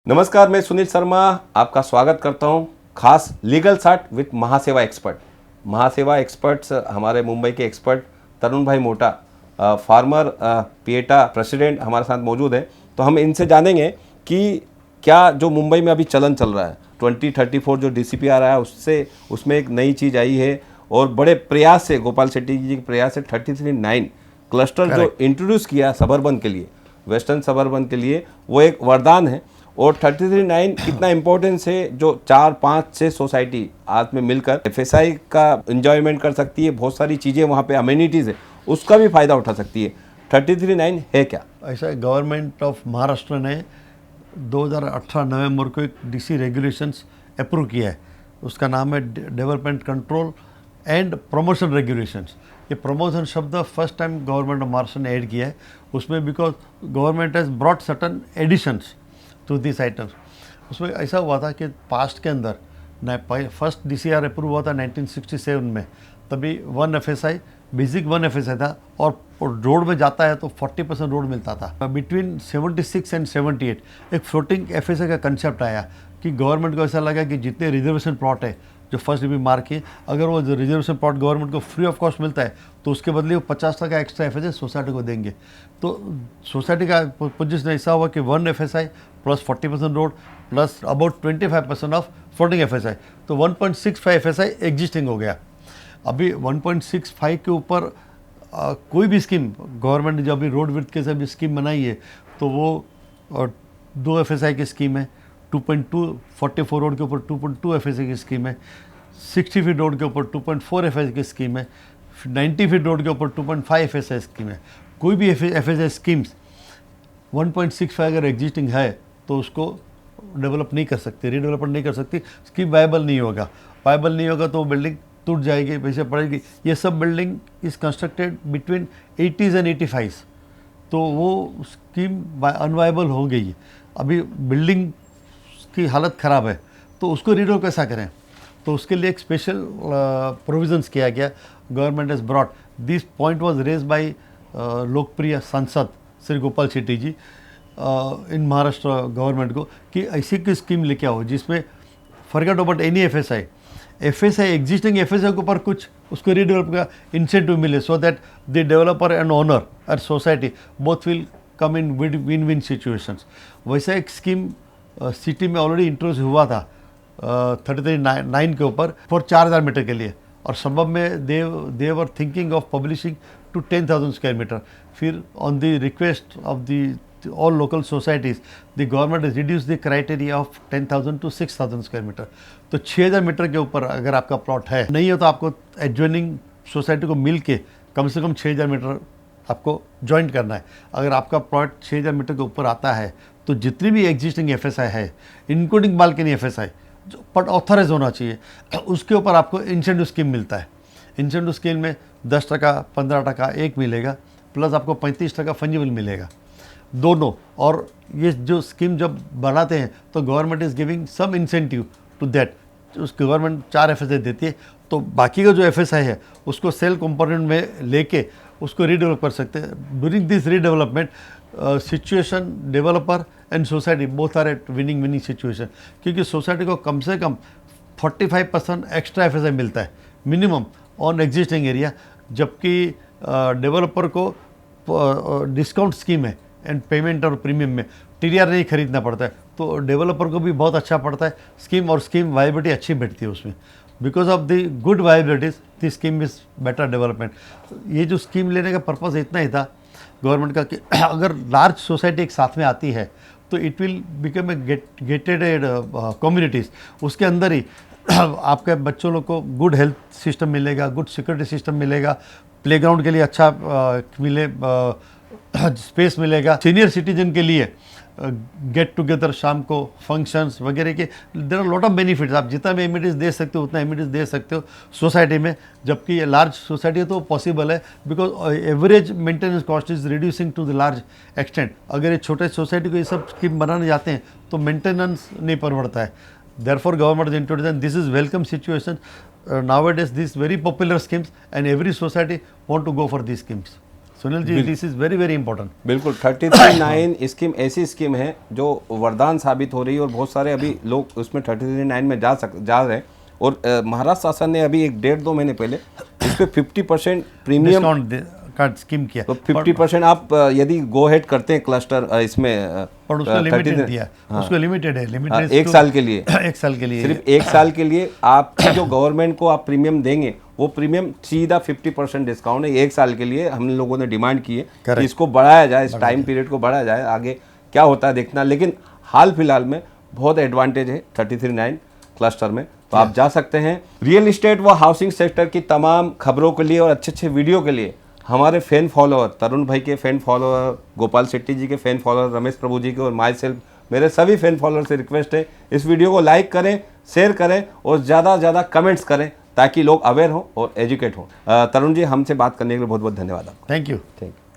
नमस्कार, मैं सुनील शर्मा आपका स्वागत करता हूं खास legal chart with Mahaseva expert. Mahaseva experts हमारे मुंबई के एक्सपर्ट तरुण भाई मोटा, फार्मर पिएटा प्रेसिडेंट हमारे साथ मौजूद है। तो हम इनसे जानेंगे कि क्या जो मुंबई में अभी चलन चल रहा है 2034 जो DCPR आया उसमें एक नई चीज़ आई है और बड़े प्रयास से गोपाल शेट्टी जी के प्रयास से 33/9 क्लस्टर जो इंट्रोड्यूस किया सबर्बन के लिए, वेस्टर्न सबर्बन के लिए, वो एक वरदान है। और 33/9 कितना इम्पोर्टेंस है, जो 4, 5, 6 सोसाइटी आज में मिलकर FSI का एंजॉयमेंट कर सकती है। बहुत सारी चीज़ें वहाँ पे अम्यूनिटीज़ है, उसका भी फ़ायदा उठा सकती है। 33/9 है क्या? ऐसा गवर्नमेंट ऑफ महाराष्ट्र ने 2018 नवंबर को एक DC रेगुलेशंस अप्रूव किया है। उसका नाम है development control and promotion regulations. ये प्रमोशन शब्द first time government of Maharashtra ने ऐड किया है उसमें, because government has brought certain additions to this items. उसमें ऐसा हुआ था कि पास्ट के अंदर फर्स्ट DCR अप्रूव हुआ था 1967 में, तभी 1 FSI बेसिक 1 FSI था और रोड में जाता है तो 40% रोड मिलता था। बिटवीन 76 एंड 78 एक फ्लोटिंग FSI का कंसेप्ट आया कि गवर्नमेंट को ऐसा लगा कि जितने रिजर्वेशन प्लॉट है जो फर्स्ट भी मार्क किए, अगर वो रिजर्वेशन प्लॉट गवर्नमेंट को फ्री ऑफ कॉस्ट मिलता है तो उसके बदले वो 50% एक्स्ट्रा FSI सोसाइटी को देंगे। तो सोसाइटी का पोजीशन ऐसा हुआ कि 1 FSI plus 40% road plus about 25% of floating FSI, तो 1.65 FSI एग्जिस्टिंग हो गया। अभी 1.65 के ऊपर कोई भी स्कीम गवर्नमेंट ने जो अभी रोड विड्थ के साथ स्कीम बनाई है तो वो 2 FSI की स्कीम है, 2.2 44 रोड के ऊपर 2.2 FSI की स्कीम है, 60 फीट रोड के ऊपर 2.4 FSI की स्कीम है, 90 फीट रोड के ऊपर 2.5 FSI स्कीम है। कोई भी FSI स्कीम्स 1.65 अगर एग्जिस्टिंग है तो उसको डेवलप नहीं कर सकती, रीडेवलपमेंट नहीं कर सकती, स्कीम वायबल नहीं होगा। वायबल नहीं होगा तो वो बिल्डिंग टूट जाएगी, वैसे पड़ेगी। ये सब building is constructed between 80s and 85, तो वो स्कीम अनवायबल हो गई है। अभी बिल्डिंग की हालत ख़राब है तो उसको रीडेवलप कैसा करें, तो उसके लिए एक स्पेशल प्रोविजंस किया गया। Government has brought this point was raise by लोकप्रिय सांसद श्री गोपाल शेट्टी जी इन महाराष्ट्र गवर्नमेंट को कि ऐसी की स्कीम लेके आओ जिसमें forget about any FSI existing FSI के ऊपर कुछ उसको रीडेवलप का इंसेंटिव मिले, so that the developer and owner and society both will come in win win situations. वैसा एक स्कीम सिटी में ऑलरेडी इंट्रोड्यूस हुआ था 33/9 के ऊपर फॉर 4000 मीटर के लिए, और सबब में they were thinking of publishing to 10,000 square metre. फिर on the request of the all local societies the government has reduced the criteria of 10,000 to 6,000 square metre. तो 6,000 मीटर के ऊपर अगर आपका प्लॉट है नहीं हो तो आपको एडजॉइनिंग सोसाइटी को मिल के कम से कम 6,000 मीटर आपको ज्वाइंट करना है। अगर आपका प्लॉट 6,000 मीटर के ऊपर आता है तो जितनी भी एग्जिस्टिंग FSI है इंक्लूडिंग बालकनी FSI जो बट ऑथराइज होना चाहिए, उसके ऊपर आपको इंसेंटिव स्कीम मिलता है। इंसेंटिव स्कीम में 10%, 15% एक मिलेगा, प्लस आपको 35% फंजिबल मिलेगा दोनों। और ये जो स्कीम जब बनाते हैं तो government is giving some incentive to that. उस गवर्नमेंट 4 FSI देती है तो बाकी का जो FSI है उसको सेल कंपोनेंट में लेके उसको रीडेवलप कर सकते हैं। During this redevelopment situation developer and society both are at winning situation, क्योंकि सोसाइटी को कम से कम 45% एक्स्ट्रा FSI मिलता है मिनिमम ऑन एग्जिस्टिंग एरिया, जबकि डेवलपर को डिस्काउंट स्कीम है एंड पेमेंट और प्रीमियम में TDR नहीं खरीदना पड़ता है, तो डेवलपर को भी बहुत अच्छा पड़ता है स्कीम, और स्कीम वायबिलिटी अच्छी बैठती है उसमें। Because of the good viabilities the scheme is better development. ये जो स्कीम लेने का पर्पज़ इतना ही था गवर्नमेंट का कि अगर लार्ज सोसाइटी एक साथ में आती है तो it will become a gated communities. उसके अंदर ही आपके बच्चों लोग को गुड हेल्थ सिस्टम मिलेगा, गुड सिक्योरिटी सिस्टम मिलेगा, प्लेग्राउंड के लिए अच्छा मिले स्पेस मिलेगा, सीनियर सिटीजन के लिए गेट टुगेदर शाम को फंक्शंस वगैरह के there are lot of benefits. आप जितना भी एमिनिटीज़ दे सकते हो उतना एमिनिटीज़ दे सकते हो सोसाइटी में, जबकि ये लार्ज सोसाइटी है तो पॉसिबल है because average maintenance cost is reducing to the large extent. अगर ये छोटे सोसाइटी को ये सब स्कीम बनाने जाते हैं तो मेंटेनेंस नहीं परवड़ता है। Therefore, government is introducing, and this is welcome situation. Nowadays, these very popular schemes, and every society want to go for these schemes. Sunil ji, this is very very important. बिल्कुल 33(9) स्कीम ऐसी scheme है जो वरदान साबित हो रही है और बहुत सारे अभी लोग उसमें 33(9) में जा रहे हैं। और महाराष्ट्र शासन ने अभी 1.5-2 महीने पहले इस पे 50% प्रीमियम डिस्काउंट का स्कीम किया, तो 50% आप यदि गो हेड करते हैं क्लस्टर इसमें पर उसको लिमिटेड 33 दिया, हाँ। उसको लिमिटेड है, लिमिटेड एक साल के लिए एक साल के लिए, सिर्फ एक साल के लिए आप जो गवर्नमेंट को आप प्रीमियम देंगे वो प्रीमियम सीधा 50% डिस्काउंट है। एक साल के लिए हम लोगों ने डिमांड की है कि इसको बढ़ाया जाए, इस टाइम पीरियड को बढ़ाया जाए, आगे क्या होता है देखना। लेकिन हाल फिलहाल में बहुत एडवांटेज है 33(9) क्लस्टर में, तो आप जा सकते हैं। रियल इस्टेट व हाउसिंग सेक्टर की तमाम खबरों के लिए और अच्छे अच्छे वीडियो के लिए हमारे फैन फॉलोअर, तरुण भाई के फैन फॉलोअर, गोपाल शेट्टी जी के फैन फॉलोअर, रमेश प्रभु जी के और माई सेल्फ, मेरे सभी फैन फॉलोअर से रिक्वेस्ट है इस वीडियो को लाइक करें, शेयर करें और ज़्यादा से ज़्यादा कमेंट्स करें ताकि लोग अवेयर हों और एजुकेट हों। तरुण जी, हमसे बात करने के लिए बहुत बहुत धन्यवाद आपका। Thank you. Thank you.